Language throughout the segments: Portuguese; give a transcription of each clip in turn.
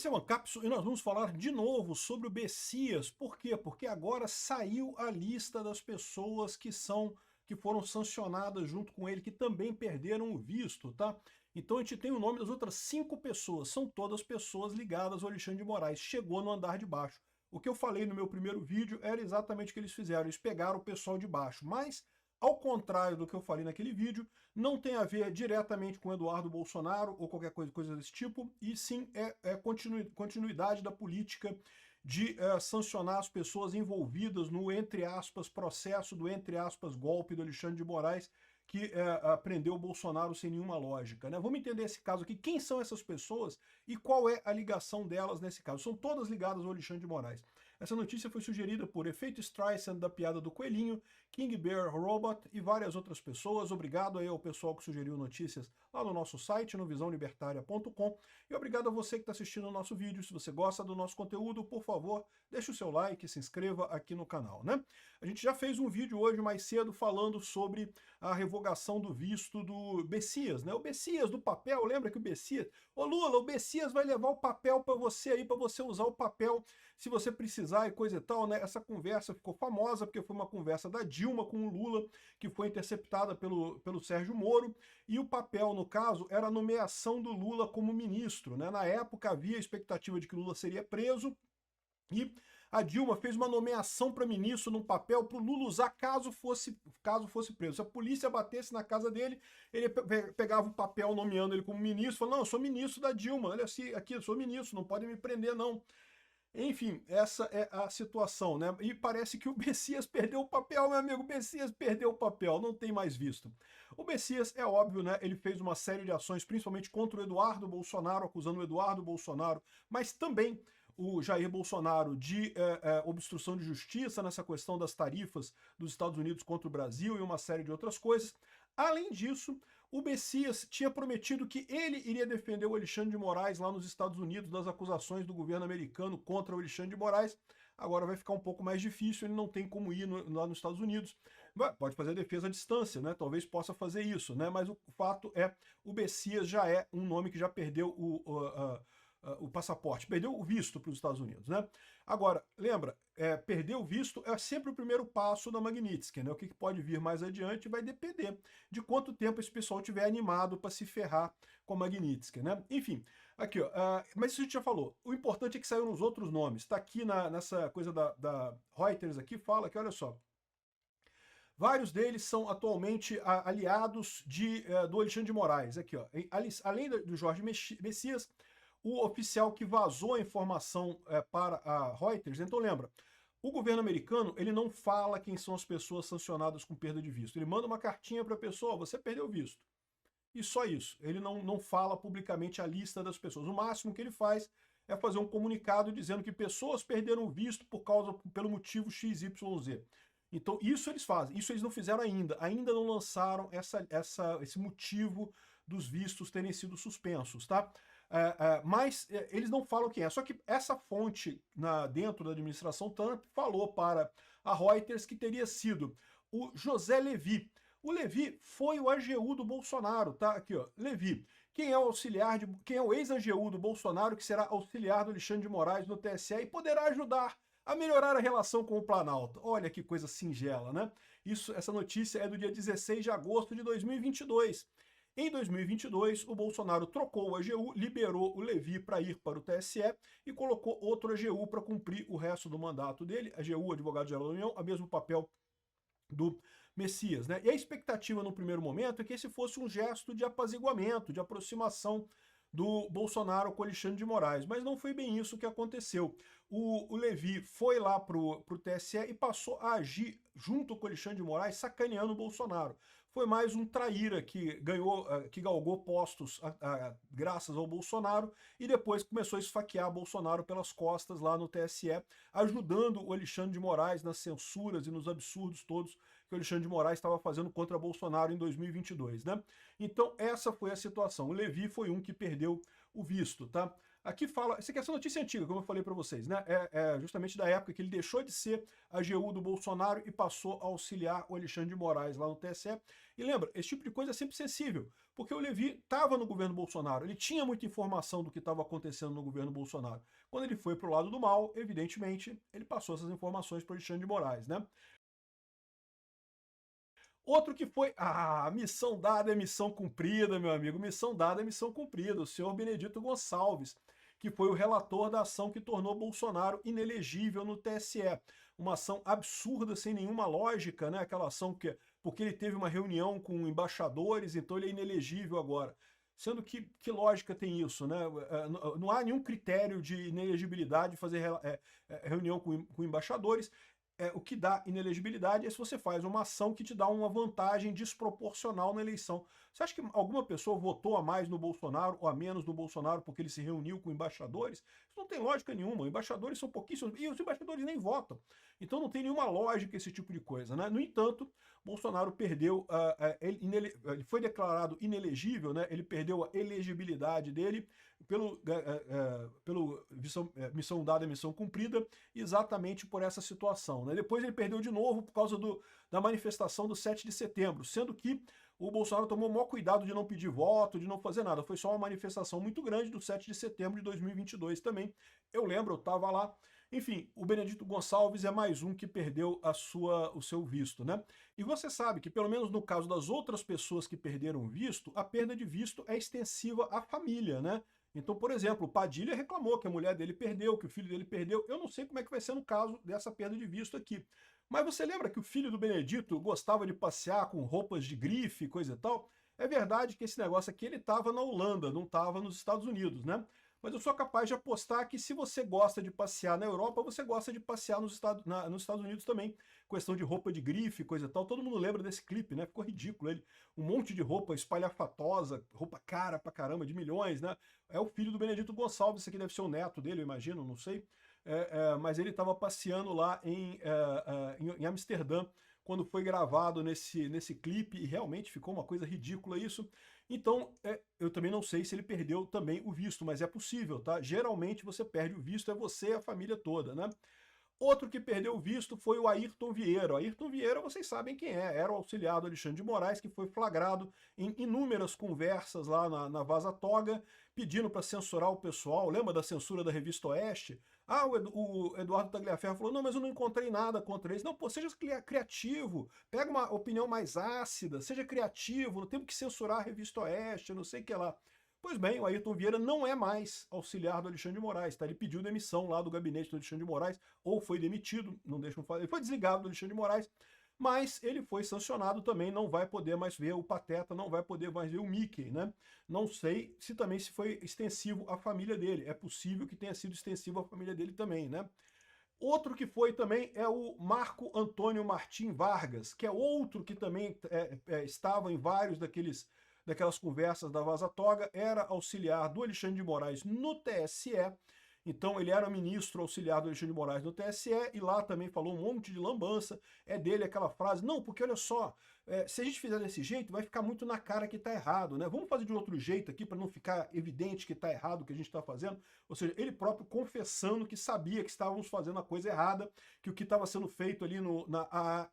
Esse é o Ancapsu e nós vamos falar de novo sobre o Bessias. Por quê? Porque agora saiu a lista das pessoas que foram sancionadas junto com ele, que também perderam o visto, tá? Então a gente tem o nome das outras 5 pessoas, são todas pessoas ligadas ao Alexandre de Moraes, chegou no andar de baixo. O que eu falei no meu primeiro vídeo era exatamente o que eles fizeram, eles pegaram o pessoal de baixo, mas ao contrário do que eu falei naquele vídeo, não tem a ver diretamente com Eduardo Bolsonaro ou qualquer coisa desse tipo, e sim é continuidade da política de sancionar as pessoas envolvidas no, entre aspas, processo do, entre aspas, golpe do Alexandre de Moraes, que prendeu o Bolsonaro sem nenhuma lógica, né? Vamos entender esse caso aqui, quem são essas pessoas e qual é a ligação delas nesse caso. São todas ligadas ao Alexandre de Moraes. Essa notícia foi sugerida por Efeito Streisand da Piada do Coelhinho, King Bear Robot e várias outras pessoas. Obrigado aí ao pessoal que sugeriu notícias lá no nosso site, no visãolibertaria.com. E obrigado a você que está assistindo o nosso vídeo. Se você gosta do nosso conteúdo, por favor, deixe o seu like e se inscreva aqui no canal, né? A gente já fez um vídeo hoje mais cedo falando sobre a revogação do visto do Bessias, né? O Bessias do papel, lembra que o Bessias... Ô Lula, o Bessias vai levar o papel para você aí, para você usar o papel se você precisar e coisa e tal, né? Essa conversa ficou famosa porque foi uma conversa da Dilma com o Lula, que foi interceptada pelo Sérgio Moro, e o papel, no caso, era a nomeação do Lula como ministro, né? Na época havia a expectativa de que o Lula seria preso, e a Dilma fez uma nomeação para ministro num papel para o Lula usar caso fosse preso. Se a polícia batesse na casa dele, ele pegava o papel nomeando ele como ministro, falando, não, eu sou ministro da Dilma, olha assim, aqui, eu sou ministro, não pode me prender não. Enfim, essa é a situação, né? E parece que o Bessias perdeu o papel, meu amigo, o Bessias perdeu o papel, não tem mais visto. O Bessias, é óbvio, né? Ele fez uma série de ações, principalmente contra o Eduardo Bolsonaro, acusando o Eduardo Bolsonaro, mas também o Jair Bolsonaro de obstrução de justiça nessa questão das tarifas dos Estados Unidos contra o Brasil e uma série de outras coisas. Além disso, o Bessias tinha prometido que ele iria defender o Alexandre de Moraes lá nos Estados Unidos das acusações do governo americano contra o Alexandre de Moraes. Agora vai ficar um pouco mais difícil, ele não tem como ir lá nos Estados Unidos. Pode fazer a defesa à distância, né? Talvez possa fazer isso, né? Mas o fato é, o Bessias já é um nome que já perdeu o passaporte, perdeu o visto para os Estados Unidos, né? Agora, lembra, perder o visto é sempre o primeiro passo da Magnitsky, né? O que pode vir mais adiante vai depender de quanto tempo esse pessoal tiver animado para se ferrar com a Magnitsky, né? Enfim, aqui, ó, mas isso a gente já falou. O importante é que saiu nos outros nomes. Está aqui nessa coisa da Reuters aqui, fala que, olha só, vários deles são atualmente aliados do Alexandre de Moraes. Aqui, ó, além do Jorge Messias, o oficial que vazou a informação para a Reuters. Então lembra, o governo americano ele não fala quem são as pessoas sancionadas com perda de visto. Ele manda uma cartinha para a pessoa, você perdeu o visto. E só isso. Ele não fala publicamente a lista das pessoas. O máximo que ele faz é fazer um comunicado dizendo que pessoas perderam o visto pelo motivo XYZ. Então isso eles fazem. Isso eles não fizeram ainda. Ainda não lançaram esse motivo dos vistos terem sido suspensos, tá? Mas eles não falam quem é. Só que essa fonte dentro da administração Trump falou para a Reuters que teria sido o José Levi. O Levi foi o AGU do Bolsonaro, tá? Aqui, ó, Levi. Quem é o ex-AGU do Bolsonaro, que será auxiliar do Alexandre de Moraes no TSE e poderá ajudar a melhorar a relação com o Planalto. Olha que coisa singela, né? Essa notícia é do dia 16 de agosto de 2022. Em 2022, o Bolsonaro trocou o AGU, liberou o Levi para ir para o TSE e colocou outro AGU para cumprir o resto do mandato dele. AGU, Advogado-Geral da União, o mesmo papel do Messias, né? E a expectativa no primeiro momento é que esse fosse um gesto de apaziguamento, de aproximação do Bolsonaro com Alexandre de Moraes, mas não foi bem isso que aconteceu. O Levi foi lá pro TSE e passou a agir junto com Alexandre de Moraes, sacaneando o Bolsonaro. Foi mais um traíra que galgou postos graças ao Bolsonaro e depois começou a esfaquear Bolsonaro pelas costas lá no TSE, ajudando o Alexandre de Moraes nas censuras e nos absurdos todos que o Alexandre de Moraes estava fazendo contra Bolsonaro em 2022, né? Então essa foi a situação. O Levi foi um que perdeu o visto, tá? Aqui fala, essa notícia é antiga, como eu falei para vocês, né? É justamente da época que ele deixou de ser AGU do Bolsonaro e passou a auxiliar o Alexandre de Moraes lá no TSE. E lembra, esse tipo de coisa é sempre sensível. Porque o Levi estava no governo Bolsonaro, ele tinha muita informação do que estava acontecendo no governo Bolsonaro. Quando ele foi para o lado do mal, evidentemente, ele passou essas informações para o Alexandre de Moraes, né? Outro que foi, missão dada é missão cumprida, meu amigo, missão dada é missão cumprida, o senhor Benedito Gonçalves, que foi o relator da ação que tornou Bolsonaro inelegível no TSE. Uma ação absurda, sem nenhuma lógica, né? Aquela ação que, porque ele teve uma reunião com embaixadores, então ele é inelegível agora. Sendo que lógica tem isso, né? Não há nenhum critério de inelegibilidade fazer reunião com embaixadores. O que dá inelegibilidade é se você faz uma ação que te dá uma vantagem desproporcional na eleição. Você acha que alguma pessoa votou a mais no Bolsonaro ou a menos no Bolsonaro porque ele se reuniu com embaixadores? Isso não tem lógica nenhuma. Embaixadores são pouquíssimos e os embaixadores nem votam. Então não tem nenhuma lógica esse tipo de coisa, né? No entanto, Bolsonaro perdeu, ele foi declarado inelegível, né? Ele perdeu a elegibilidade dele pelo missão dada e missão cumprida, exatamente por essa situação, né? Depois ele perdeu de novo por causa da manifestação do 7 de setembro, sendo que o Bolsonaro tomou o maior cuidado de não pedir voto, de não fazer nada. Foi só uma manifestação muito grande do 7 de setembro de 2022 também. Eu lembro, eu estava lá. Enfim, o Benedito Gonçalves é mais um que perdeu o seu visto, né? E você sabe que, pelo menos no caso das outras pessoas que perderam o visto, a perda de visto é extensiva à família, né? Então, por exemplo, o Padilha reclamou que a mulher dele perdeu, que o filho dele perdeu. Eu não sei como é que vai ser no caso dessa perda de visto aqui. Mas você lembra que o filho do Benedito gostava de passear com roupas de grife, coisa e tal? É verdade que esse negócio aqui ele estava na Holanda, não estava nos Estados Unidos, né? Mas eu sou capaz de apostar que se você gosta de passear na Europa, você gosta de passear nos Estados Unidos também. Questão de roupa de grife, coisa e tal. Todo mundo lembra desse clipe, né? Ficou ridículo ele. Um monte de roupa espalhafatosa, roupa cara pra caramba, de milhões, né? É o filho do Benedito Gonçalves, esse aqui deve ser o neto dele, eu imagino, não sei. Mas ele estava passeando lá em Amsterdã, quando foi gravado nesse clipe, e realmente ficou uma coisa ridícula isso. Então, eu também não sei se ele perdeu também o visto, mas é possível, tá? Geralmente você perde o visto, é você e a família toda, né? Outro que perdeu o visto foi o Ayrton Vieira. O Ayrton Vieira, vocês sabem quem é, era o auxiliar do Alexandre de Moraes, que foi flagrado em inúmeras conversas lá na Vaza Toga, pedindo para censurar o pessoal. Lembra da censura da Revista Oeste? O Eduardo Tagliaferro falou, não, mas eu não encontrei nada contra eles. Não, pô, seja criativo, pega uma opinião mais ácida, seja criativo, não temos que censurar a Revista Oeste, não sei o que lá. Pois bem, o Ayrton Vieira não é mais auxiliar do Alexandre de Moraes, tá? Ele pediu demissão lá do gabinete do Alexandre de Moraes, ou foi demitido, não deixam falar, ele foi desligado do Alexandre de Moraes, mas ele foi sancionado também, não vai poder mais ver o Pateta, não vai poder mais ver o Mickey, né? Não sei se também se foi extensivo à família dele, é possível que tenha sido extensivo à família dele também, né? Outro que foi também é o Marco Antônio Martim Vargas, que é outro que também estava em vários daquelas conversas da Vaza Toga, era auxiliar do Alexandre de Moraes no TSE, então ele era ministro auxiliar do Alexandre de Moraes no TSE, e lá também falou um monte de lambança, é dele aquela frase, não, porque olha só, se a gente fizer desse jeito, vai ficar muito na cara que está errado, né? Vamos fazer de outro jeito aqui, para não ficar evidente que está errado o que a gente está fazendo. Ou seja, ele próprio confessando que sabia que estávamos fazendo a coisa errada, que o que estava sendo feito ali na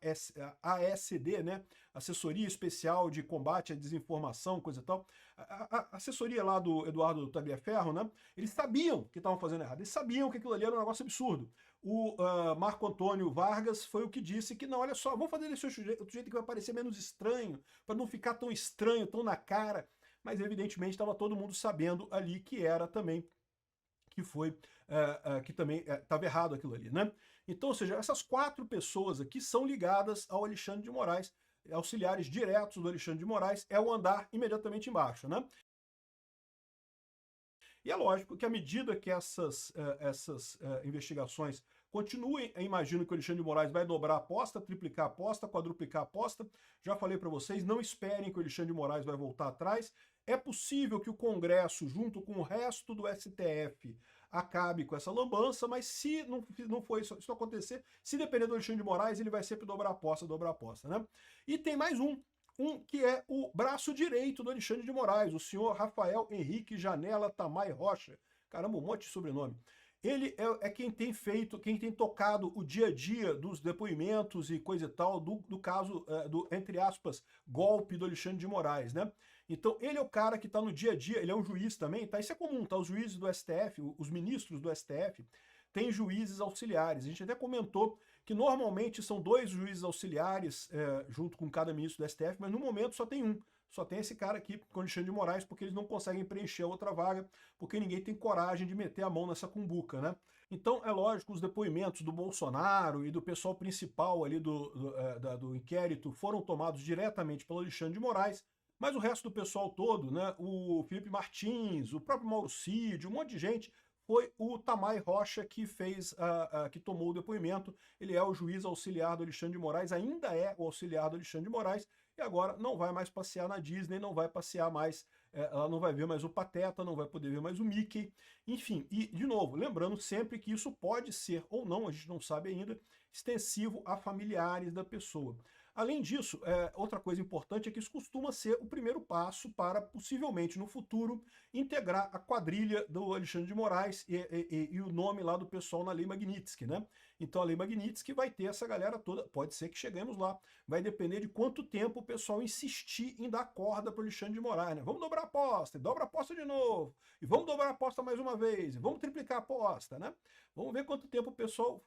ASD, né? Assessoria Especial de Combate à Desinformação, coisa e tal, a assessoria lá do Eduardo Tagliaferro, né? Eles sabiam que estavam fazendo errado, eles sabiam que aquilo ali era um negócio absurdo. O Marco Antônio Vargas foi o que disse que, não, olha só, vamos fazer desse outro jeito que vai parecer menos estranho, para não ficar tão estranho, tão na cara. Mas, evidentemente, estava todo mundo sabendo ali que era também, que também estava errado aquilo ali, né? Então, ou seja, essas 4 pessoas aqui são ligadas ao Alexandre de Moraes, auxiliares diretos do Alexandre de Moraes, é o andar imediatamente embaixo, né? E é lógico que à medida que essas investigações continuem, eu imagino que o Alexandre de Moraes vai dobrar a aposta, triplicar a aposta, quadruplicar a aposta. Já falei para vocês, não esperem que o Alexandre de Moraes vai voltar atrás. É possível que o Congresso, junto com o resto do STF, acabe com essa lambança, mas se não for isso acontecer, se depender do Alexandre de Moraes, ele vai sempre dobrar a aposta, né? E tem mais um que é o braço direito do Alexandre de Moraes, o senhor Rafael Henrique Janela Tamay Rocha. Caramba, um monte de sobrenome. ele é quem tem feito, quem tem tocado o dia a dia dos depoimentos e coisa e tal, do caso, do, entre aspas, golpe do Alexandre de Moraes, né? Então, ele é o cara que está no dia a dia, ele é um juiz também, tá? Isso é comum, tá? Os juízes do STF, os ministros do STF, têm juízes auxiliares. A gente até comentou que normalmente são 2 juízes auxiliares junto com cada ministro do STF, mas no momento só tem um. Só tem esse cara aqui, com Alexandre de Moraes, porque eles não conseguem preencher a outra vaga, porque ninguém tem coragem de meter a mão nessa cumbuca, né? Então, é lógico, os depoimentos do Bolsonaro e do pessoal principal ali do inquérito foram tomados diretamente pelo Alexandre de Moraes, mas o resto do pessoal todo, né, o Felipe Martins, o próprio Mauro Cid, um monte de gente, foi o Tamay Rocha que fez, que tomou o depoimento. Ele é o juiz auxiliar do Alexandre de Moraes, ainda é o auxiliar do Alexandre de Moraes, e agora não vai mais passear na Disney, não vai passear mais, ela não vai ver mais o Pateta, não vai poder ver mais o Mickey, enfim. E, de novo, lembrando sempre que isso pode ser, ou não, a gente não sabe ainda, extensivo a familiares da pessoa. Além disso, outra coisa importante é que isso costuma ser o primeiro passo para, possivelmente, no futuro, integrar a quadrilha do Alexandre de Moraes e o nome lá do pessoal na Lei Magnitsky, né? Então a Lei Magnitsky vai ter essa galera toda, pode ser que cheguemos lá, vai depender de quanto tempo o pessoal insistir em dar corda para o Alexandre de Moraes, né? Vamos dobrar a aposta, e dobra a aposta de novo, e vamos dobrar a aposta mais uma vez, e vamos triplicar a aposta, né? Vamos ver quanto tempo o pessoal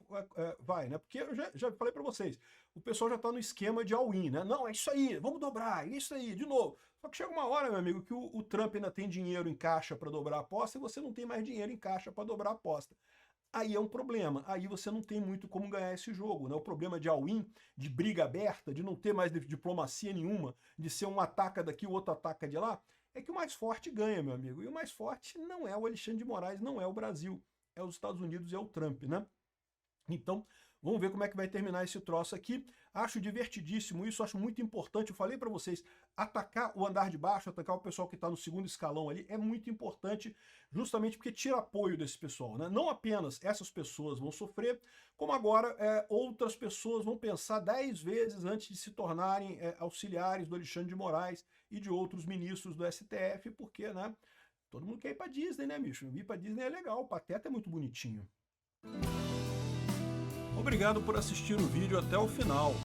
vai, né? Porque eu já falei para vocês, o pessoal já está no esquema de all-in, né? Não, é isso aí, vamos dobrar, é isso aí, de novo. Só que chega uma hora, meu amigo, que o Trump ainda tem dinheiro em caixa para dobrar a aposta e você não tem mais dinheiro em caixa para dobrar a aposta. Aí é um problema, aí você não tem muito como ganhar esse jogo, né? O problema de all-in, de briga aberta, de não ter mais diplomacia nenhuma, de ser um ataca daqui, o outro ataca de lá, é que o mais forte ganha, meu amigo. E o mais forte não é o Alexandre de Moraes, não é o Brasil, é os Estados Unidos e é o Trump, né? Então, vamos ver como é que vai terminar esse troço aqui. Acho divertidíssimo isso, acho muito importante. Eu falei para vocês, atacar o andar de baixo, atacar o pessoal que está no segundo escalão ali, é muito importante, justamente porque tira apoio desse pessoal, né? Não apenas essas pessoas vão sofrer, como agora outras pessoas vão pensar 10 vezes antes de se tornarem auxiliares do Alexandre de Moraes e de outros ministros do STF, porque, né? Todo mundo quer ir para Disney, né, bicho? Ir para Disney é legal, o Pateta é muito bonitinho. Obrigado por assistir o vídeo até o final.